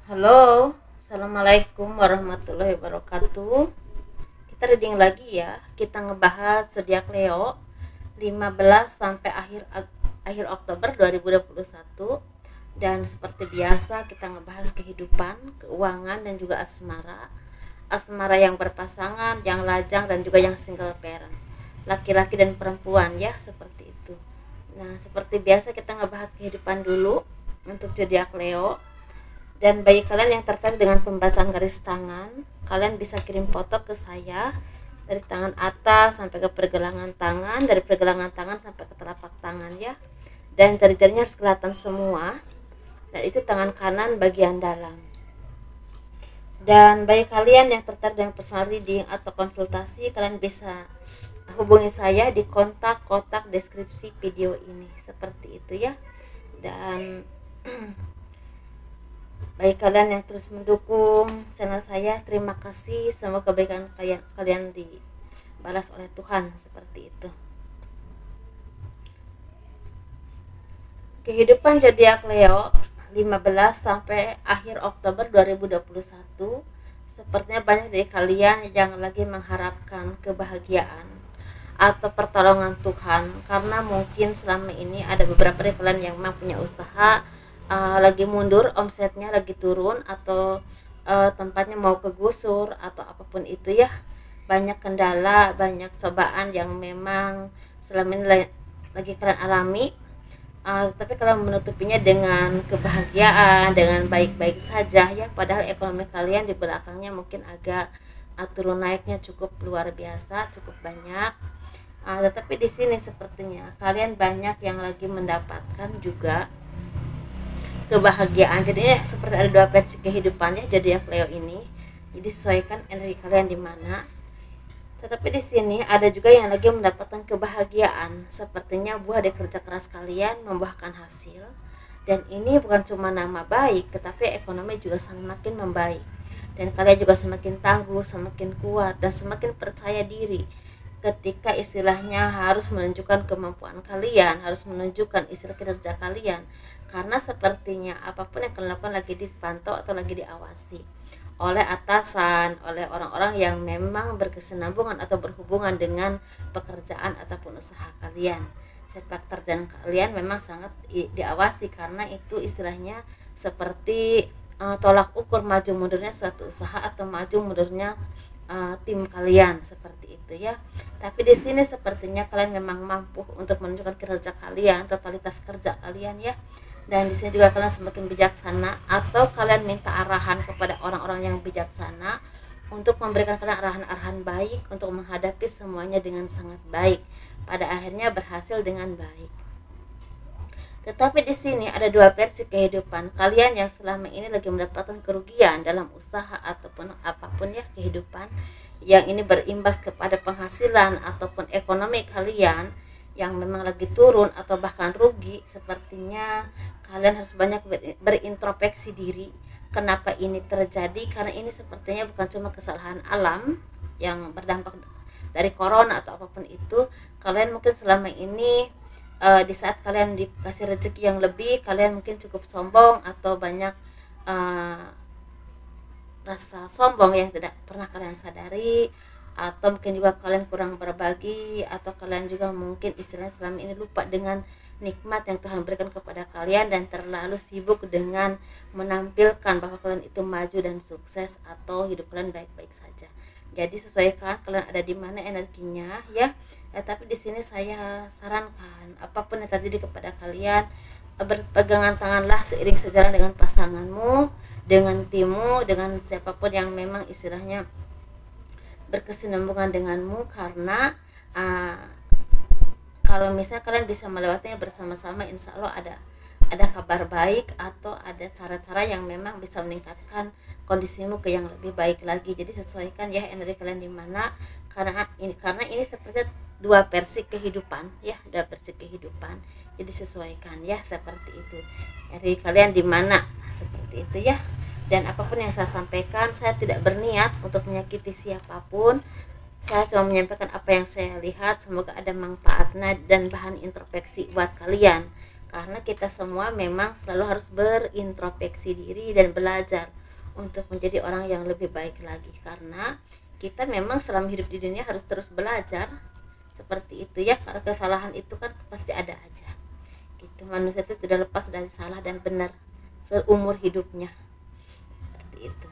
Halo, Assalamualaikum warahmatullahi wabarakatuh. Kita reading lagi ya. Kita ngebahas zodiak Leo 15 sampai akhir Oktober 2021. Dan seperti biasa kita ngebahas kehidupan, keuangan dan juga asmara. Asmara yang berpasangan, yang lajang dan juga yang single parent. Laki-laki dan perempuan ya, seperti itu. Nah, seperti biasa kita ngebahas kehidupan dulu untuk zodiak Leo. Dan bagi kalian yang tertarik dengan pembacaan garis tangan, kalian bisa kirim foto ke saya dari tangan atas sampai ke pergelangan tangan, dari pergelangan tangan sampai ke telapak tangan ya. Dan jari-jarinya harus kelihatan semua. Dan itu tangan kanan bagian dalam. Dan bagi kalian yang tertarik dengan personal reading atau konsultasi, kalian bisa hubungi saya di kontak kotak deskripsi video ini. Seperti itu ya. Dan bagi kalian yang terus mendukung channel saya, terima kasih. Semoga kebaikan kalian dibalas oleh Tuhan, seperti itu. Kehidupan zodiak Leo 15 sampai akhir Oktober 2021. Sepertinya banyak dari kalian yang lagi mengharapkan kebahagiaan atau pertolongan Tuhan, karena mungkin selama ini ada beberapa dari kalian yang memang punya usaha lagi mundur, omsetnya lagi turun, atau tempatnya mau kegusur atau apapun itu ya. Banyak kendala, banyak cobaan yang memang selama ini lagi kalian alami. Tapi kalau menutupinya dengan kebahagiaan, dengan baik-baik saja ya, padahal ekonomi kalian di belakangnya mungkin agak turun naiknya cukup luar biasa, cukup banyak. Tetapi di sini sepertinya kalian banyak yang lagi mendapatkan juga kebahagiaan. Jadi seperti ada dua versi kehidupannya zodiak Leo ini. Jadi sesuaikan energi kalian di mana. Tetapi di sini ada juga yang lagi mendapatkan kebahagiaan. Sepertinya buah dari kerja keras kalian membuahkan hasil. Dan ini bukan cuma nama baik, tetapi ekonomi juga semakin membaik. Dan kalian juga semakin tangguh, semakin kuat, dan semakin percaya diri. Ketika istilahnya harus menunjukkan kemampuan kalian, harus menunjukkan istilah kinerja kalian, karena sepertinya apapun yang kalian lakukan lagi dipantau atau lagi diawasi oleh atasan, oleh orang-orang yang memang berkesinambungan atau berhubungan dengan pekerjaan ataupun usaha kalian. Sepak terjang kalian memang sangat diawasi, karena itu istilahnya seperti tolak ukur maju mundurnya suatu usaha atau maju mundurnya tim kalian, seperti itu ya. Tapi di sini sepertinya kalian memang mampu untuk menunjukkan kinerja kalian, totalitas kerja kalian ya. Dan di sini juga kalian semakin bijaksana, atau kalian minta arahan kepada orang-orang yang bijaksana untuk memberikan kalian arahan-arahan baik untuk menghadapi semuanya dengan sangat baik. Pada akhirnya berhasil dengan baik. Tetapi di sini ada dua versi kehidupan kalian yang selama ini lagi mendapatkan kerugian dalam usaha ataupun apapun ya kehidupan, yang ini berimbas kepada penghasilan ataupun ekonomi kalian yang memang lagi turun atau bahkan rugi. Sepertinya kalian harus banyak berintrospeksi diri. Kenapa ini terjadi? Karena ini sepertinya bukan cuma kesalahan alam yang berdampak dari corona atau apapun itu. Kalian mungkin selama ini di saat kalian dikasih rezeki yang lebih, kalian mungkin cukup sombong atau banyak rasa sombong yang tidak pernah kalian sadari, atau mungkin juga kalian kurang berbagi, atau kalian juga mungkin istilahnya selama ini lupa dengan nikmat yang Tuhan berikan kepada kalian dan terlalu sibuk dengan menampilkan bahwa kalian itu maju dan sukses atau hidup kalian baik-baik saja. Jadi sesuaikan kalian ada di mana energinya ya. Tapi di sini saya sarankan apapun yang terjadi kepada kalian, berpegangan tanganlah seiring sejalan dengan pasanganmu, dengan timmu, dengan siapapun yang memang istilahnya berkesinambungan denganmu. Karena kalau misalnya kalian bisa melewatinya bersama-sama, insya Allah ada kabar baik atau ada cara-cara yang memang bisa meningkatkan kondisimu ke yang lebih baik lagi. Jadi sesuaikan ya energi kalian di mana, karena ini seperti dua versi kehidupan ya, dua versi kehidupan. Jadi sesuaikan ya, seperti itu. Energi kalian di mana, seperti itu ya. Dan apapun yang saya sampaikan, saya tidak berniat untuk menyakiti siapapun. Saya cuma menyampaikan apa yang saya lihat. Semoga ada manfaatnya dan bahan introspeksi buat kalian. karena kita semua memang selalu harus berintrospeksi diri dan belajar untuk menjadi orang yang lebih baik lagi, karena kita memang selama hidup di dunia harus terus belajar seperti itu ya, karena kesalahan itu kan pasti ada aja gitu. Manusia itu tidak lepas dari salah dan benar seumur hidupnya seperti itu.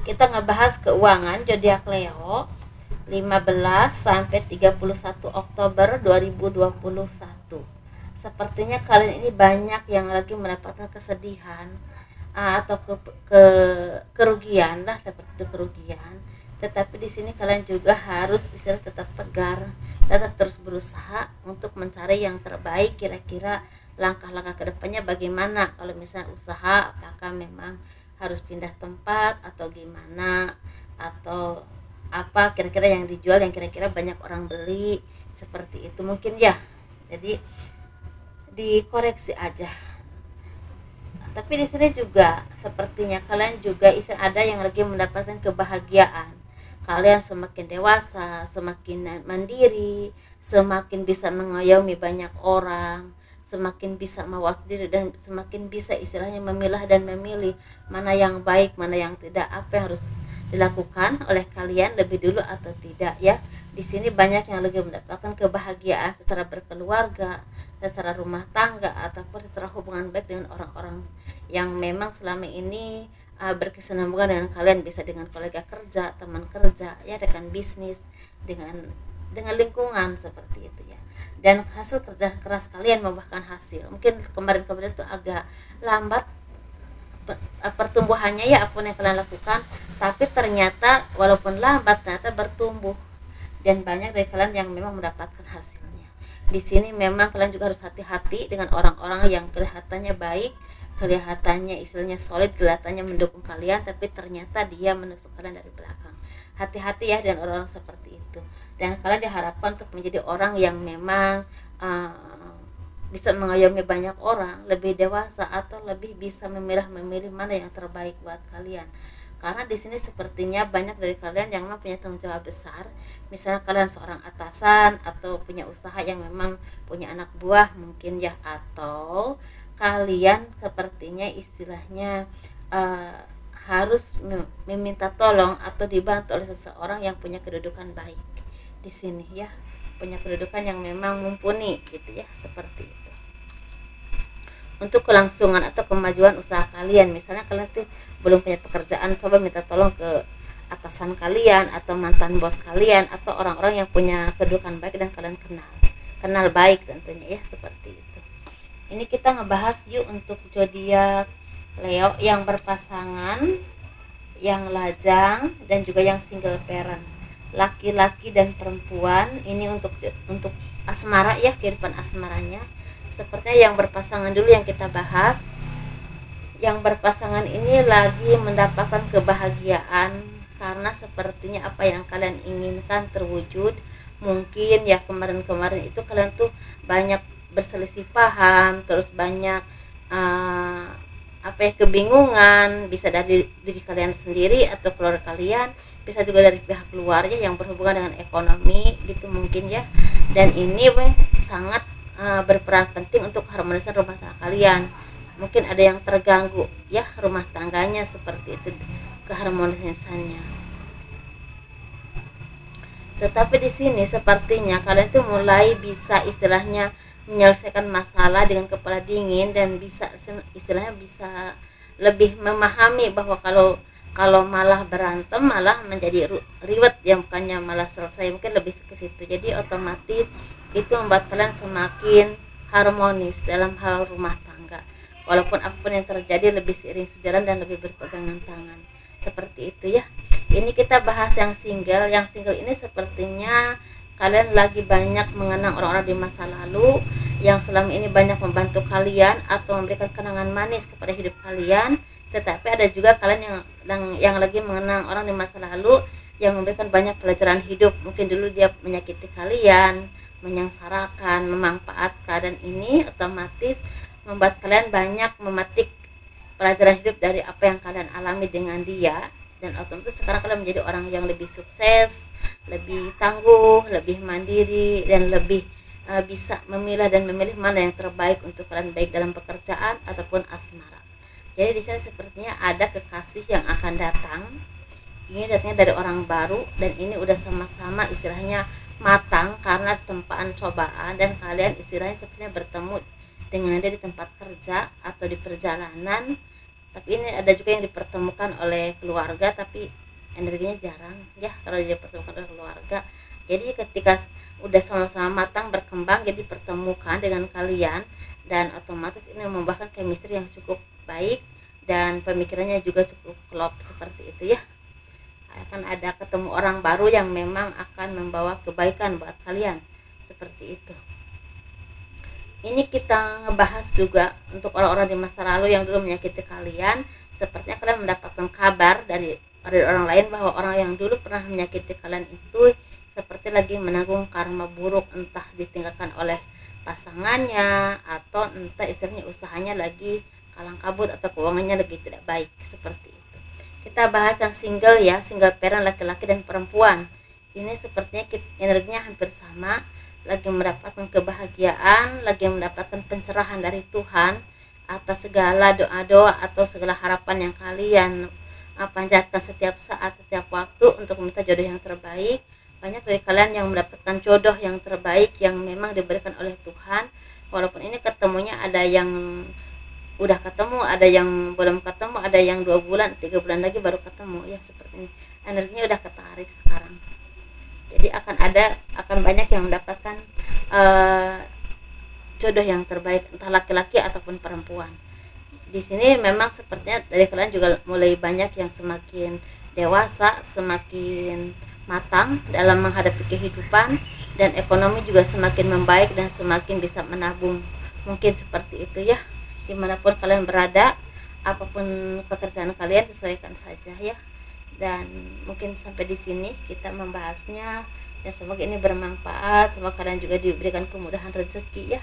Kita ngebahas keuangan zodiak Leo 15 sampai 31 Oktober 2021. Sepertinya kalian ini banyak yang lagi mendapatkan kesedihan atau kerugian lah, seperti itu, kerugian. Tetapi di sini kalian juga harus istilah tetap tegar, tetap terus berusaha untuk mencari yang terbaik. Kira-kira langkah-langkah kedepannya bagaimana? Kalau misalnya usaha, apakah memang harus pindah tempat atau gimana, atau apa kira-kira yang dijual yang kira-kira banyak orang beli, seperti itu mungkin ya. Jadi dikoreksi aja. Tapi di sini juga sepertinya kalian juga ada yang lagi mendapatkan kebahagiaan. Kalian semakin dewasa, semakin mandiri, semakin bisa mengayomi banyak orang, semakin bisa mawas diri, dan semakin bisa istilahnya memilah dan memilih mana yang baik, mana yang tidak, apa yang harus dilakukan oleh kalian lebih dulu atau tidak ya. Di sini banyak yang lagi mendapatkan kebahagiaan secara berkeluarga, secara rumah tangga, ataupun secara hubungan baik dengan orang-orang yang memang selama ini berkesinambungan dengan kalian, bisa dengan kolega kerja, teman kerja, ya rekan bisnis, dengan lingkungan seperti itu ya. Dan hasil kerja keras kalian membuahkan hasil. Mungkin kemarin-kemarin itu agak lambat pertumbuhannya ya, apa yang kalian lakukan, tapi ternyata walaupun lambat ternyata bertumbuh, dan banyak dari kalian yang memang mendapatkan hasilnya. Di sini memang kalian juga harus hati-hati dengan orang-orang yang kelihatannya baik, kelihatannya istilahnya solid, kelihatannya mendukung kalian, tapi ternyata dia menusuk kalian dari belakang. Hati-hati ya dengan orang-orang seperti itu. Dan kalian diharapkan untuk menjadi orang yang memang bisa mengayomi banyak orang, lebih dewasa, atau lebih bisa memilih mana yang terbaik buat kalian. Karena di sini sepertinya banyak dari kalian yang memang punya tanggung jawab besar. Misalnya kalian seorang atasan atau punya usaha yang memang punya anak buah mungkin ya, atau kalian sepertinya istilahnya harus meminta tolong atau dibantu oleh seseorang yang punya kedudukan baik di sini ya, punya kedudukan yang memang mumpuni gitu ya, seperti itu. Untuk kelangsungan atau kemajuan usaha kalian, misalnya kalian tuh belum punya pekerjaan, coba minta tolong ke atasan kalian atau mantan bos kalian atau orang-orang yang punya kedudukan baik dan kalian kenal baik tentunya ya, seperti itu. Ini kita ngebahas yuk untuk zodiak Leo yang berpasangan, yang lajang, dan juga yang single parent, laki-laki dan perempuan. Ini untuk asmara ya, kehidupan asmaranya. Sepertinya yang berpasangan dulu yang kita bahas. Yang berpasangan ini lagi mendapatkan kebahagiaan karena sepertinya apa yang kalian inginkan terwujud. Mungkin ya kemarin-kemarin itu kalian tuh banyak berselisih paham, terus banyak kebingungan, bisa dari diri kalian sendiri atau keluarga kalian, bisa juga dari pihak luarnya yang berhubungan dengan ekonomi gitu mungkin ya. Dan ini sangat berperan penting untuk harmonisan rumah tangga kalian. Mungkin ada yang terganggu ya rumah tangganya, seperti itu keharmonisannya. Tetapi di sini sepertinya kalian tuh mulai bisa istilahnya menyelesaikan masalah dengan kepala dingin, dan bisa istilahnya bisa lebih memahami bahwa kalau malah berantem malah menjadi riwet ya, bukannya malah selesai, mungkin lebih ke situ. Jadi otomatis itu membuat kalian semakin harmonis dalam hal rumah tangga, walaupun apapun yang terjadi lebih seiring sejalan dan lebih berpegangan tangan, seperti itu ya. Ini kita bahas yang single. Yang single ini sepertinya kalian lagi banyak mengenang orang-orang di masa lalu yang selama ini banyak membantu kalian atau memberikan kenangan manis kepada hidup kalian. Tetapi ada juga kalian yang lagi mengenang orang di masa lalu yang memberikan banyak pelajaran hidup. Mungkin dulu dia menyakiti kalian, menyengsarakan, memanfaatkan, dan ini otomatis membuat kalian banyak memetik pelajaran hidup dari apa yang kalian alami dengan dia. Dan otomatis sekarang kalian menjadi orang yang lebih sukses, lebih tangguh, lebih mandiri, dan lebih bisa memilah dan memilih mana yang terbaik untuk kalian, baik dalam pekerjaan ataupun asmara. Jadi di sini sepertinya ada kekasih yang akan datang. Ini datangnya dari orang baru, dan ini udah sama-sama istilahnya matang karena tempaan cobaan, dan kalian istilahnya sepertinya bertemu dengan dia di tempat kerja atau di perjalanan. Tapi ini ada juga yang dipertemukan oleh keluarga, tapi energinya jarang ya kalau dipertemukan oleh keluarga. Jadi ketika udah sama-sama matang berkembang, jadi pertemukan dengan kalian, dan otomatis ini membuahkan chemistry yang cukup baik dan pemikirannya juga cukup klop seperti itu ya. Akan ada ketemu orang baru yang memang akan membawa kebaikan buat kalian seperti itu. Ini kita ngebahas juga untuk orang-orang di masa lalu yang dulu menyakiti kalian. Sepertinya kalian mendapatkan kabar dari orang lain bahwa orang yang dulu pernah menyakiti kalian itu seperti lagi menanggung karma buruk, entah ditinggalkan oleh pasangannya atau entah istilahnya usahanya lagi kalang kabut atau keuangannya lagi tidak baik seperti itu. Kita bahas yang single ya, single parent, laki-laki dan perempuan. Ini sepertinya energinya hampir sama, lagi mendapatkan kebahagiaan, lagi mendapatkan pencerahan dari Tuhan atas segala doa-doa atau segala harapan yang kalian panjatkan setiap saat, setiap waktu untuk meminta jodoh yang terbaik. Banyak dari kalian yang mendapatkan jodoh yang terbaik yang memang diberikan oleh Tuhan. Walaupun ini ketemunya ada yang udah ketemu, ada yang belum ketemu, ada yang 2 bulan, 3 bulan lagi baru ketemu ya, seperti ini. Energinya udah ketarik sekarang. Jadi akan banyak yang mendapatkan jodoh yang terbaik, entah laki-laki ataupun perempuan. Di sini memang sepertinya dari kalian juga mulai banyak yang semakin dewasa, semakin matang dalam menghadapi kehidupan, dan ekonomi juga semakin membaik dan semakin bisa menabung. Mungkin seperti itu ya. Dimanapun kalian berada, apapun pekerjaan kalian, sesuaikan saja ya. Dan mungkin sampai di sini kita membahasnya, dan semoga ini bermanfaat. Semoga kalian juga diberikan kemudahan rezeki ya,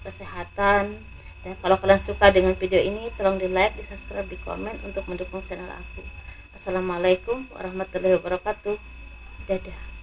kesehatan. Dan kalau kalian suka dengan video ini, tolong di like, di subscribe, di komen untuk mendukung channel aku. Assalamualaikum warahmatullahi wabarakatuh. Dadah.